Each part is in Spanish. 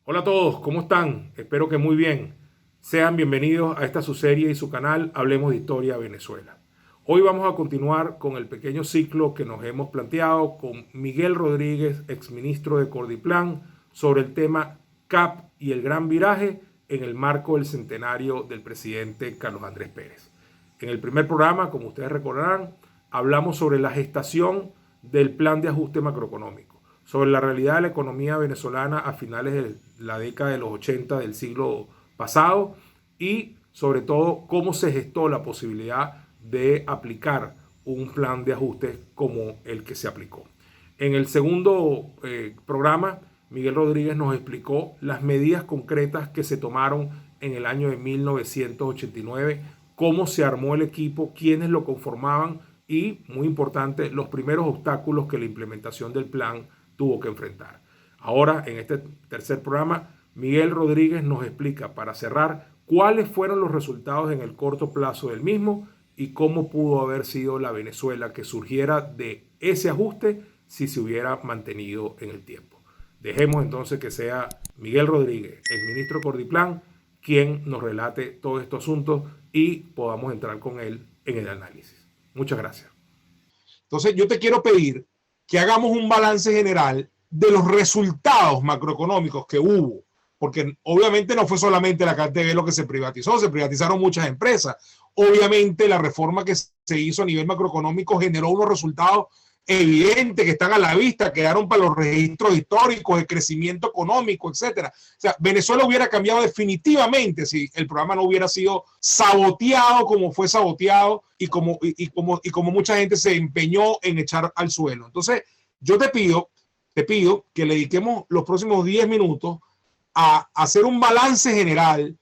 Hola a todos, ¿cómo están? Espero que muy bien. Sean bienvenidos a esta su serie y su canal Hablemos de Historia Venezuela. Hoy vamos a continuar con el pequeño ciclo que nos hemos planteado con Miguel Rodríguez, exministro de Cordiplan, sobre el tema CAP y el gran viraje en el marco del centenario del presidente Carlos Andrés Pérez. En el primer programa, como ustedes recordarán, hablamos sobre la gestación del plan de ajuste macroeconómico, sobre la realidad de la economía venezolana a finales de la década de los 80 del siglo pasado y sobre todo cómo se gestó la posibilidad de aplicar un plan de ajuste como el que se aplicó. En el segundo programa, Miguel Rodríguez nos explicó las medidas concretas que se tomaron en el año de 1989, cómo se armó el equipo, quiénes lo conformaban y, muy importante, los primeros obstáculos que la implementación del plan tuvo que enfrentar. Ahora, en este tercer programa, Miguel Rodríguez nos explica, para cerrar, cuáles fueron los resultados en el corto plazo del mismo y cómo pudo haber sido la Venezuela que surgiera de ese ajuste si se hubiera mantenido en el tiempo. Dejemos entonces que sea Miguel Rodríguez, el ministro Cordiplan, quien nos relate todos estos asuntos y podamos entrar con él en el análisis. Muchas gracias. Entonces, yo te quiero pedir que hagamos un balance general de los resultados macroeconómicos que hubo, porque obviamente no fue solamente la CATV lo que se privatizó, se privatizaron muchas empresas. Obviamente la reforma que se hizo a nivel macroeconómico generó unos resultados evidentes que están a la vista, quedaron para los registros históricos de crecimiento económico, etcétera. O sea, Venezuela hubiera cambiado definitivamente si el programa no hubiera sido saboteado como fue saboteado y como mucha gente se empeñó en echar al suelo. Entonces, yo te pido que le dediquemos los próximos 10 minutos a hacer un balance general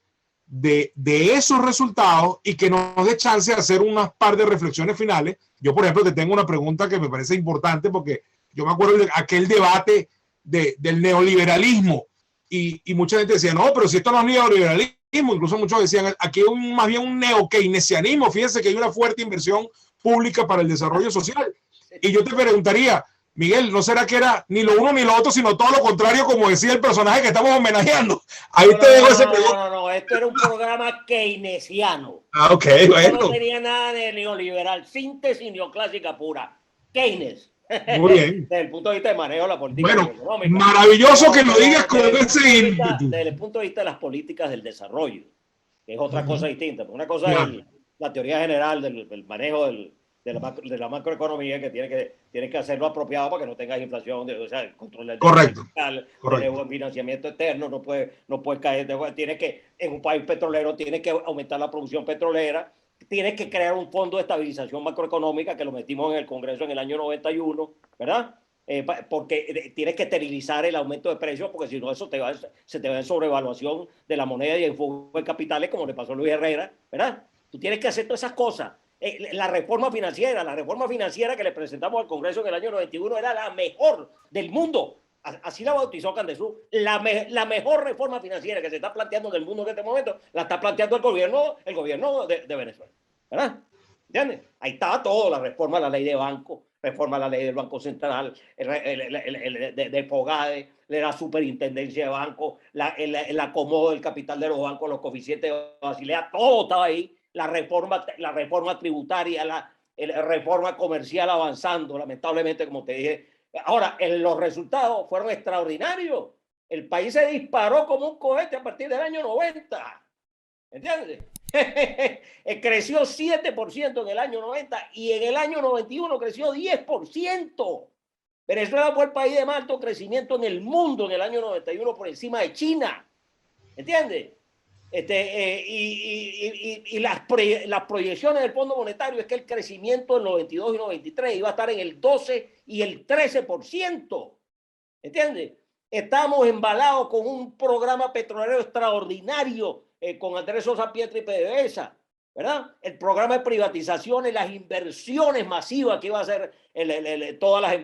de esos resultados y que nos dé chance de hacer unas par de reflexiones finales. Yo, por ejemplo, te tengo una pregunta que me parece importante porque yo me acuerdo de aquel debate del neoliberalismo y mucha gente decía, no, pero si esto no es neoliberalismo, incluso muchos decían, aquí hay más bien un neo-keynesianismo, fíjense que hay una fuerte inversión pública para el desarrollo social. Y yo te preguntaría, Miguel, ¿no será que era ni lo uno ni lo otro, sino todo lo contrario, como decía el personaje que estamos homenajeando? Ahí No, te no, dejo no, ese no, pregunta. no, no, no, esto era un programa keynesiano. Ah, ok, Esto no bueno. tenía nada de neoliberal, síntesis neoclásica pura. Keynes, Muy desde bien. el punto de vista de manejo de la política Bueno, económica. maravilloso que lo digas con Desde el punto ese de vista, ímpetu. desde el punto de vista de las políticas del desarrollo, que es otra cosa distinta. Una cosa Claro, es la teoría general del manejo de la macroeconomía, que tiene que hacerlo apropiado para que no tengas inflación, o sea, el control del déficit correcto, fiscal, tener correcto. buen financiamiento externo, no puede caer, tiene que, en un país petrolero, tiene que aumentar la producción petrolera, tienes que crear un fondo de estabilización macroeconómica que lo metimos en el Congreso en el año 91, ¿verdad? Porque tienes que esterilizar el aumento de precios, porque si no eso se te va en sobrevaluación de la moneda y en fuego de capitales, como le pasó a Luis Herrera, ¿verdad? Tú tienes que hacer todas esas cosas. La reforma financiera que le presentamos al Congreso en el año 91 era la mejor del mundo. Así la bautizó Candesú. La mejor reforma financiera que se está planteando en el mundo en este momento la está planteando el gobierno de Venezuela, ¿verdad? ¿Entiendes? Ahí estaba todo, la reforma a la ley de banco, reforma a la ley del Banco Central, del FOGADE, de la superintendencia de bancos, el acomodo del capital de los bancos, los coeficientes de Basilea, todo estaba ahí. La reforma tributaria, la reforma comercial avanzando, lamentablemente, como te dije. Ahora, los resultados fueron extraordinarios. El país se disparó como un cohete a partir del año 90. ¿Entiendes? Creció 7% en el año 90 y en el año 91 creció 10%. Venezuela fue el país de más alto crecimiento en el mundo en el año 91 por encima de China. ¿Entiendes? Las proyecciones del Fondo Monetario es que el crecimiento en los 22 y 93 iba a estar en el 12 y el 13%. ¿Entiendes? Estamos embalados con un programa petrolero extraordinario con Andrés Sosa Pietri y PDVSA, ¿verdad? El programa de privatizaciones, las inversiones masivas que iba a hacer todas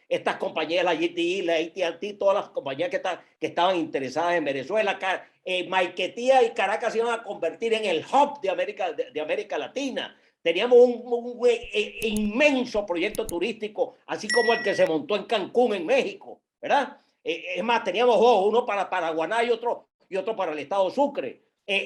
estas compañías, la GTI, la AT&T, todas las compañías que estaban interesadas en Venezuela. Maiquetía y Caracas se iban a convertir en el hub de América Latina. Teníamos un inmenso proyecto turístico, así como el que se montó en Cancún, en México, ¿verdad? Es más, teníamos dos, uno para Paraguaná y otro para el estado Sucre.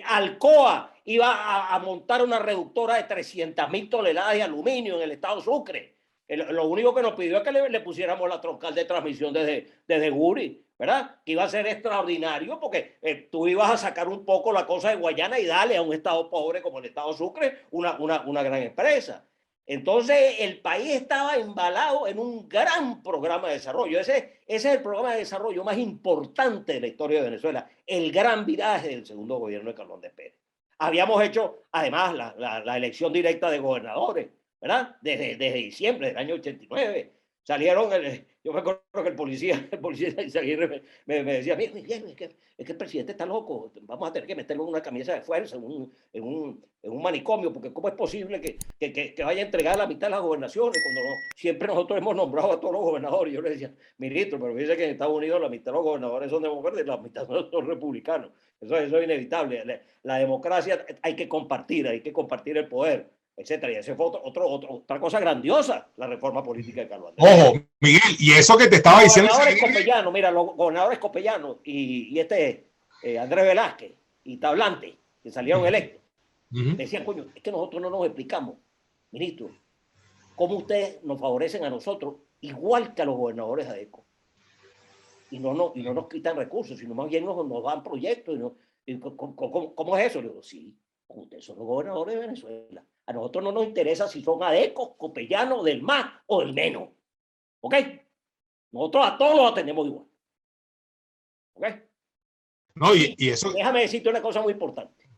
Alcoa iba a montar una reductora de 300.000 toneladas de aluminio en el estado Sucre. Lo único que nos pidió es que le pusiéramos la troncal de transmisión desde Guri, ¿verdad? Que iba a ser extraordinario porque tú ibas a sacar un poco la cosa de Guayana y darle a un estado pobre como el estado Sucre una gran empresa. Entonces el país estaba embalado en un gran programa de desarrollo. Ese es el programa de desarrollo más importante de la historia de Venezuela, el gran viraje del segundo gobierno de Carlos Andrés Pérez. Habíamos hecho además la elección directa de gobernadores, ¿verdad? Desde diciembre del año 89. Salieron, yo me acuerdo que el policía me decía, Miguel, es que el presidente está loco, vamos a tener que meterlo en una camisa de fuerza, en un manicomio, porque ¿cómo es posible que vaya a entregar la mitad de las gobernaciones cuando siempre nosotros hemos nombrado a todos los gobernadores? Yo le decía, ministro, pero dice que en Estados Unidos la mitad de los gobernadores son demócratas y la mitad son republicanos. Eso es inevitable. La democracia hay que compartir el poder, etcétera. Y esa fue otra cosa grandiosa, la reforma política de Carlos Andrés. Ojo, Miguel, y eso que te estaba diciendo. Los gobernadores copellanos y Andrés Velázquez y Tablante, que salieron electos, decían, coño, es que nosotros no nos explicamos, ministro, cómo ustedes nos favorecen a nosotros igual que a los gobernadores ADECO. Y no nos quitan recursos, sino más bien nos dan proyectos. ¿Cómo es eso? Le digo, sí, ustedes son los gobernadores de Venezuela. A nosotros no nos interesa si son adecos, copellanos, del más o del menos. ¿Ok? Nosotros a todos los atendemos igual. ¿Ok? No, y eso. Déjame decirte una cosa muy importante.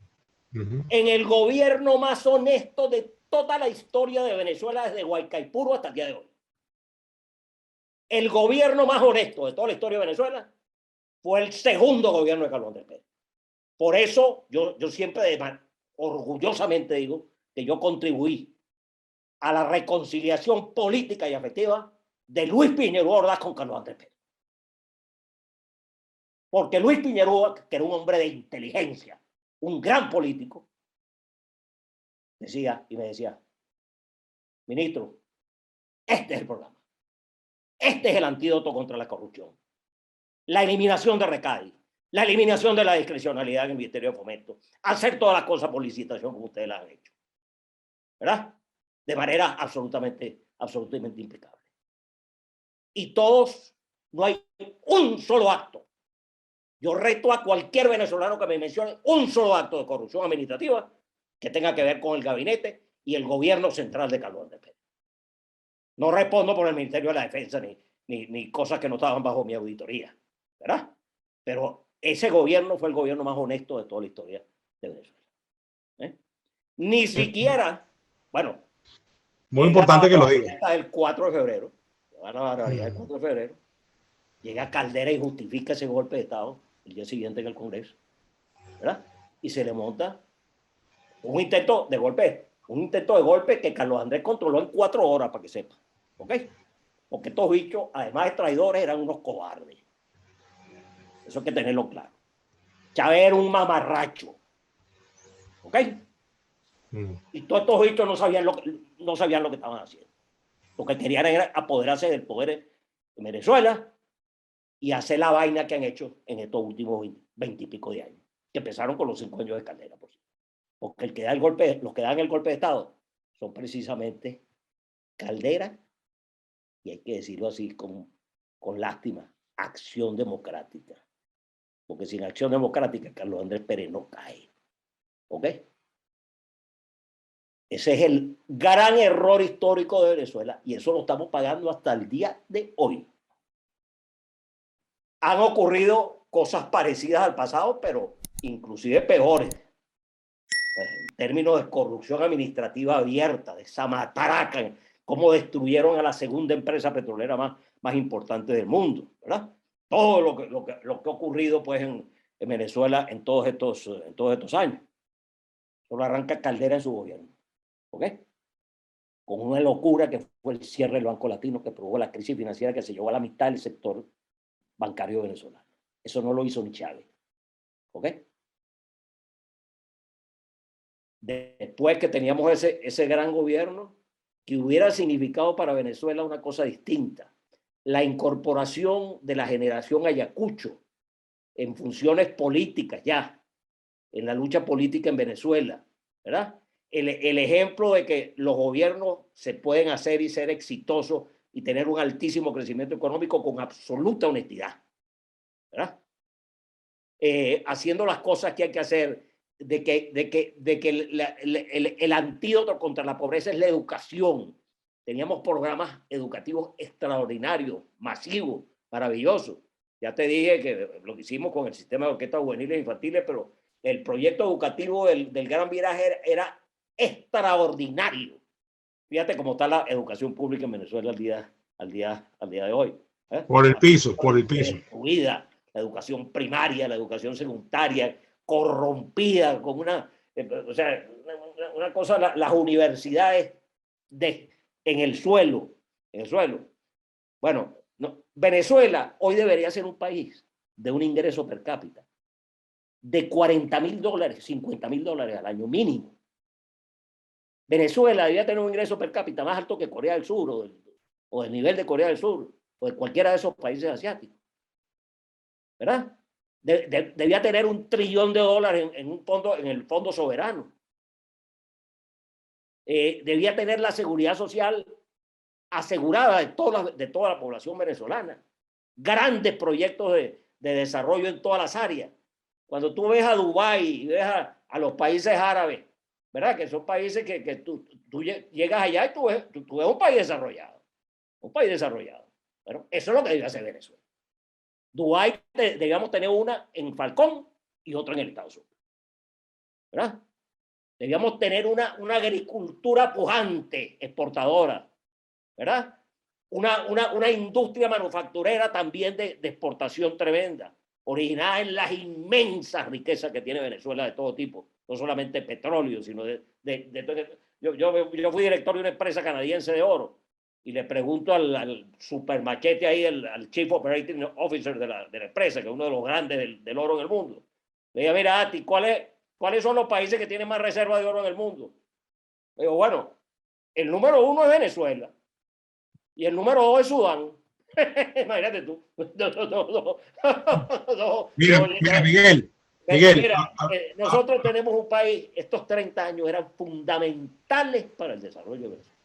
En el gobierno más honesto de toda la historia de Venezuela, desde Guaycaipuro hasta el día de hoy, el gobierno más honesto de toda la historia de Venezuela fue el segundo gobierno de Carlos Andrés Pérez. Por eso yo siempre orgullosamente digo que yo contribuí a la reconciliación política y afectiva de Luis Piñero Ordaz con Carlos Andrés Pérez. Porque Luis Piñero, que era un hombre de inteligencia, un gran político, me decía, ministro, este es el programa. Este es el antídoto contra la corrupción. La eliminación de RECADI, la eliminación de la discrecionalidad en el Ministerio de Fomento, hacer todas las cosas por licitación como ustedes las han hecho, ¿verdad? De manera absolutamente impecable. Y todos, no hay un solo acto. Yo reto a cualquier venezolano que me mencione un solo acto de corrupción administrativa que tenga que ver con el gabinete y el gobierno central de Carlos Andrés Pérez. No respondo por el Ministerio de la Defensa ni cosas que no estaban bajo mi auditoría, ¿verdad? Pero ese gobierno fue el gobierno más honesto de toda la historia de Venezuela. Ni siquiera, bueno. Muy importante que lo diga. El 4 de febrero, la barbaridad del 4 de febrero, llega Caldera y justifica ese golpe de Estado el día siguiente en el Congreso, ¿verdad? Y se le monta un intento de golpe que Carlos Andrés controló en 4 horas, para que sepa. ¿Ok? Porque estos bichos, además de traidores, eran unos cobardes. Eso hay que tenerlo claro. Chávez era un mamarracho. ¿Ok? Y todos estos bichos no sabían lo que estaban haciendo. Lo que querían era apoderarse del poder en Venezuela y hacer la vaina que han hecho en estos últimos 20 y pico de años, que empezaron con los 5 años de Caldera, por cierto. Porque los que dan el golpe de Estado son precisamente Caldera y, hay que decirlo así con lástima, Acción Democrática. Porque sin Acción Democrática Carlos Andrés Pérez no cae. ¿Ok? Ese es el gran error histórico de Venezuela y eso lo estamos pagando hasta el día de hoy. Han ocurrido cosas parecidas al pasado, pero inclusive peores. En términos de corrupción administrativa abierta, de esa mataraca, cómo destruyeron a la segunda empresa petrolera más importante del mundo, ¿verdad? Todo lo que ha ocurrido pues, en Venezuela en todos estos años. Solo arranca Caldera en su gobierno. ¿Ok? Con una locura que fue el cierre del Banco Latino que provocó la crisis financiera que se llevó a la mitad del sector bancario venezolano. Eso no lo hizo ni Chávez. ¿Ok? Después que teníamos ese gran gobierno que hubiera significado para Venezuela una cosa distinta. la incorporación de la generación Ayacucho en funciones políticas ya, en la lucha política en Venezuela, ¿verdad? El ejemplo de que los gobiernos se pueden hacer y ser exitosos y tener un altísimo crecimiento económico con absoluta honestidad, ¿verdad? Haciendo las cosas que hay que hacer, de que el antídoto contra la pobreza es la educación. Teníamos programas educativos extraordinarios, masivos, maravillosos. Ya te dije que lo que hicimos con el sistema de orquestas juveniles e infantiles, pero el proyecto educativo del Gran Viraje era extraordinario. Fíjate cómo está la educación pública en Venezuela al día de hoy. Por el piso, por el piso. Destruida, la educación primaria, la educación secundaria, corrompida, con o sea, una cosa, las universidades en el suelo. Bueno, no, Venezuela hoy debería ser un país de un ingreso per cápita de $40,000, $50,000 al año mínimo. Venezuela debería tener un ingreso per cápita más alto que Corea del Sur o del nivel de Corea del Sur o de cualquiera de esos países asiáticos, ¿verdad? Debía tener $1 trillón en el fondo soberano. Debía tener la seguridad social asegurada de toda la población venezolana. Grandes proyectos de desarrollo en todas las áreas. Cuando tú ves a Dubái y ves a los países árabes, ¿verdad? Que son países que tú llegas allá y tú ves un país desarrollado. Un país desarrollado. Bueno, eso es lo que debe hacer Venezuela. Dubái debíamos tener una en Falcón y otra en el Estado Sur, ¿verdad? Debíamos tener una agricultura pujante, exportadora, ¿verdad? Una industria manufacturera también de exportación tremenda, originada en las inmensas riquezas que tiene Venezuela de todo tipo, no solamente petróleo, sino yo fui director de una empresa canadiense de oro y le pregunto al supermachete ahí, al Chief Operating Officer de la empresa, que es uno de los grandes del oro en el mundo. Le dije, mira, Ati, ¿cuáles son los países que tienen más reservas de oro en el mundo? Le digo, bueno, el número 1 es Venezuela y el número 2 es Sudán. Imagínate tú. Mira, Miguel. Mira, nosotros tenemos un país, estos 30 años eran fundamentales para el desarrollo de Venezuela.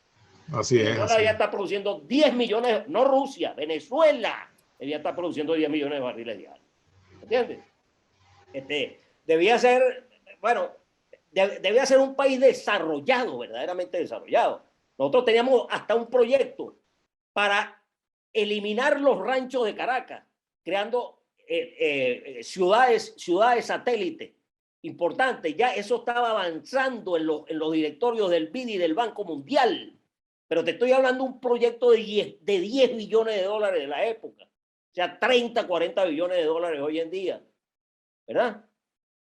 Así es. Venezuela ya está produciendo 10 millones, no Rusia, Venezuela ya está produciendo 10 millones de barriles diarios. ¿Entiendes? Debía ser, bueno, debía ser un país desarrollado, verdaderamente desarrollado. Nosotros teníamos hasta un proyecto para eliminar los ranchos de Caracas, creando ciudades satélites importantes. Ya eso estaba avanzando en los directorios del BID y del Banco Mundial. Pero te estoy hablando de un proyecto de 10 billones de dólares de la época. O sea, 30, 40 billones de dólares hoy en día. ¿Verdad?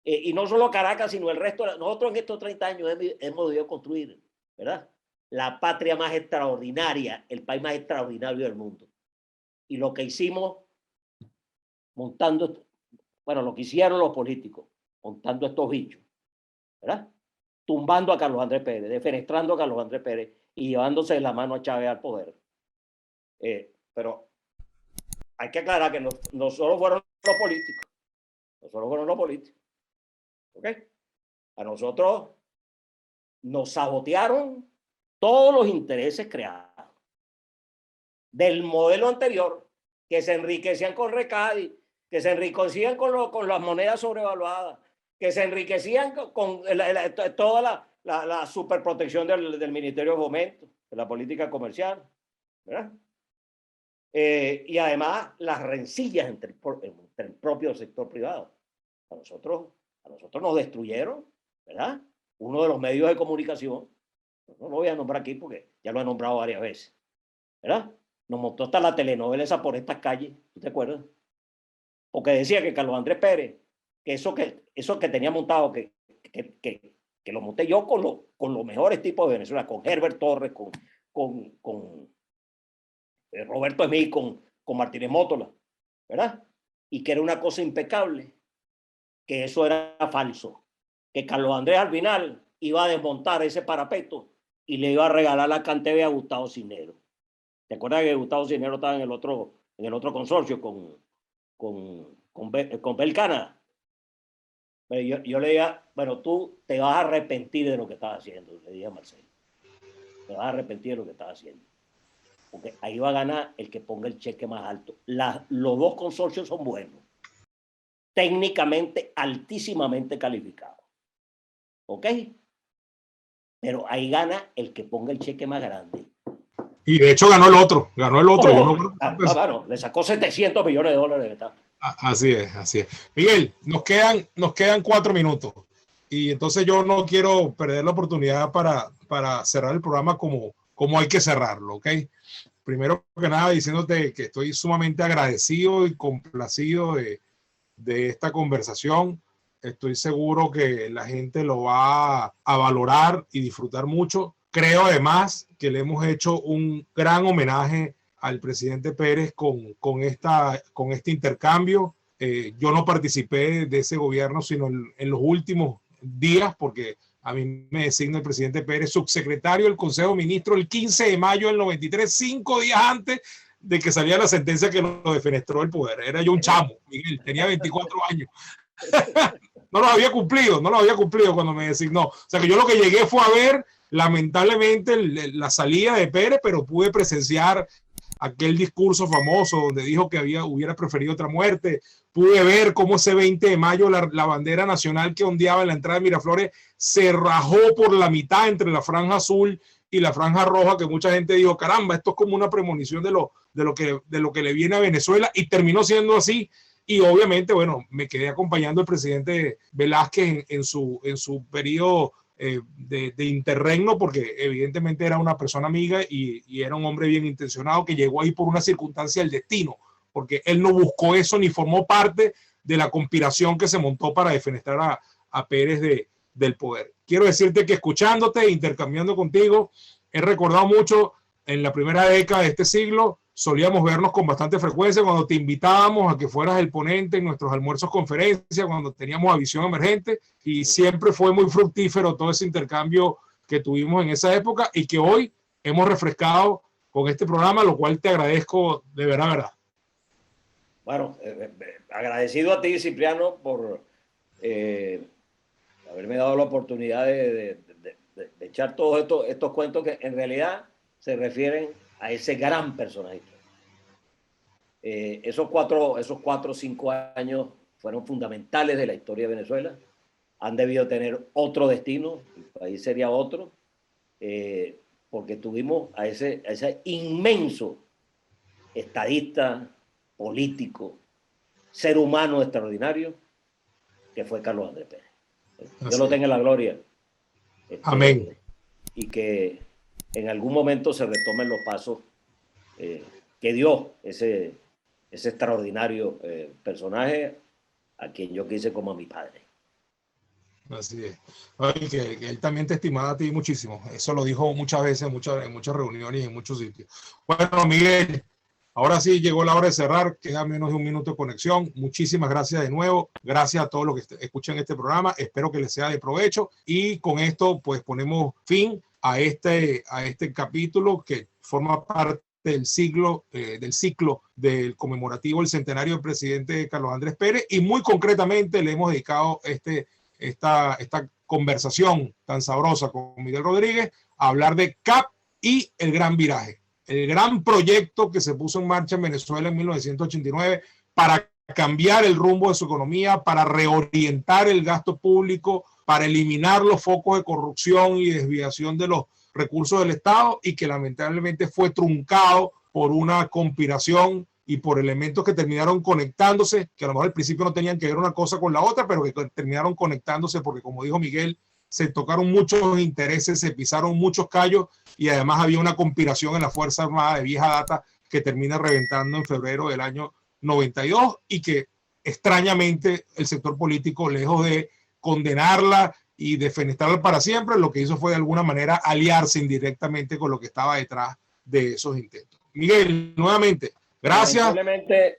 Y no solo Caracas, sino el resto. Nosotros en estos 30 años hemos debido construir, ¿verdad?, la patria más extraordinaria, el país más extraordinario del mundo. Y lo que hicimos lo que hicieron los políticos, montando estos bichos, ¿verdad?, tumbando a Carlos Andrés Pérez, defenestrando a Carlos Andrés Pérez y llevándose de la mano a Chávez al poder. Pero hay que aclarar que no solo fueron los políticos, ¿ok? A nosotros nos sabotearon todos los intereses creados del modelo anterior, que se enriquecían con Recadi, que se enriquecían con las monedas sobrevaluadas, que se enriquecían con toda la superprotección del Ministerio de Fomento, de la política comercial, ¿verdad? Y además las rencillas entre el propio sector privado. A nosotros nos destruyeron, ¿verdad?, uno de los medios de comunicación. No lo voy a nombrar aquí porque ya lo he nombrado varias veces, ¿verdad? Nos montó hasta la telenovela esa Por estas calles, ¿tú te acuerdas? Porque decía que Carlos Andrés Pérez, que eso que tenía montado, que lo monté yo con los mejores tipos de Venezuela, con Herbert Torres, con Roberto Emí, con Martínez Mótola, ¿verdad? Y que era una cosa impecable, que eso era falso, que Carlos Andrés al final iba a desmontar ese parapeto y le iba a regalar la CanTV a Gustavo Cisneros. ¿Te acuerdas que Gustavo Cisneros estaba en el otro consorcio con Belcana? Pero yo le decía, bueno, tú te vas a arrepentir de lo que estás haciendo, le dije a Marcelo. Te vas a arrepentir de lo que estás haciendo. Porque ahí va a ganar el que ponga el cheque más alto. Los dos consorcios son buenos. Técnicamente, altísimamente calificados. ¿Ok? Pero ahí gana el que ponga el cheque más grande. Y de hecho ganó el otro. Bueno, le sacó $700 millones. Así es, así es. Miguel, nos quedan 4 minutos. Y entonces yo no quiero perder la oportunidad para cerrar el programa como hay que cerrarlo, ¿ok? Primero que nada, diciéndote que estoy sumamente agradecido y complacido de esta conversación. Estoy seguro que la gente lo va a valorar y disfrutar mucho. Creo además que le hemos hecho un gran homenaje al presidente Pérez con este intercambio. Yo no participé de ese gobierno sino en los últimos días, porque a mí me designa el presidente Pérez subsecretario del Consejo de Ministros el 15 de mayo del 93, 5 días antes de que saliera la sentencia que nos defenestró el poder. Era yo un chamo, Miguel, tenía 24 años. No lo había cumplido cuando me designó. O sea que yo lo que llegué fue a ver, lamentablemente, la salida de Pérez, pero pude presenciar aquel discurso famoso donde dijo que hubiera preferido otra muerte. Pude ver cómo ese 20 de mayo la bandera nacional que ondeaba en la entrada de Miraflores se rajó por la mitad entre la franja azul y la franja roja, que mucha gente dijo, caramba, esto es como una premonición de lo que le viene a Venezuela, y terminó siendo así. Y obviamente, bueno, me quedé acompañando al presidente Velázquez en su periodo de interregno, porque evidentemente era una persona amiga y era un hombre bien intencionado que llegó ahí por una circunstancia del destino, porque él no buscó eso ni formó parte de la conspiración que se montó para defenestrar a Pérez del poder. Quiero decirte que escuchándote, intercambiando contigo, he recordado mucho en la primera década de este siglo. Solíamos vernos con bastante frecuencia cuando te invitábamos a que fueras el ponente en nuestros almuerzos conferencias, cuando teníamos a Visión Emergente, y siempre fue muy fructífero todo ese intercambio que tuvimos en esa época y que hoy hemos refrescado con este programa, lo cual te agradezco de verdad. Bueno, agradecido a ti, Cipriano, por haberme dado la oportunidad de echar todos estos cuentos que en realidad se refieren a ese gran personaje. Esos 4 o 5 años fueron fundamentales de la historia de Venezuela. Han debido tener otro destino, el país sería otro, porque tuvimos a ese inmenso estadista, político, ser humano extraordinario, que fue Carlos Andrés Pérez. Dios lo tenga en la gloria. Amén. Y que en algún momento se retomen los pasos que dio ese extraordinario personaje, a quien yo quise como a mi padre. Así es. Ay, que él también te estimaba a ti muchísimo. Eso lo dijo muchas veces, en muchas reuniones y en muchos sitios. Bueno, Miguel, ahora sí llegó la hora de cerrar. Queda menos de un minuto de conexión. Muchísimas gracias de nuevo. Gracias a todos los que escuchan este programa. Espero que les sea de provecho. Y con esto, pues ponemos fin a este capítulo que forma parte del ciclo del conmemorativo del centenario del presidente Carlos Andrés Pérez, y muy concretamente le hemos dedicado esta conversación tan sabrosa con Miguel Rodríguez a hablar de CAP y el Gran Viraje, el gran proyecto que se puso en marcha en Venezuela en 1989 para cambiar el rumbo de su economía, para reorientar el gasto público, para eliminar los focos de corrupción y desviación de los recursos del Estado, y que lamentablemente fue truncado por una conspiración y por elementos que terminaron conectándose, que a lo mejor al principio no tenían que ver una cosa con la otra, pero que terminaron conectándose porque, como dijo Miguel, se tocaron muchos intereses, se pisaron muchos callos, y además había una conspiración en la Fuerza Armada de vieja data que termina reventando en febrero del año 92, y que extrañamente el sector político, lejos de condenarla y defenestrarla para siempre, lo que hizo fue de alguna manera aliarse indirectamente con lo que estaba detrás de esos intentos. Miguel, nuevamente, gracias.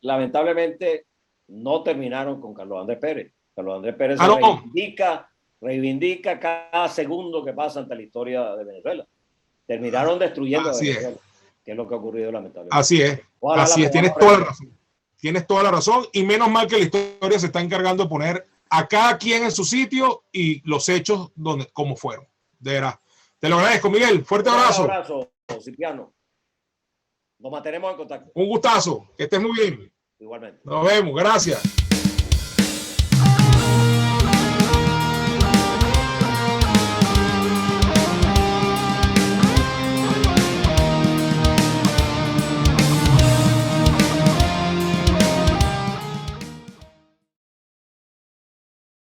Lamentablemente no terminaron con Carlos Andrés Pérez. Carlos Andrés Pérez reivindica cada segundo que pasa ante la historia de Venezuela. Terminaron destruyendo a Venezuela. que es lo que ha ocurrido lamentablemente. Así es, Ojalá así la es, tienes mejor toda la razón. Tienes toda la razón y menos mal que la historia se está encargando de poner a cada quien en su sitio y los hechos donde, como fueron. De verdad. Te lo agradezco, Miguel. Fuerte abrazo. Un abrazo, Cipriano. Nos mantenemos en contacto. Un gustazo. Que estés muy bien. Igualmente. Nos vemos. Gracias.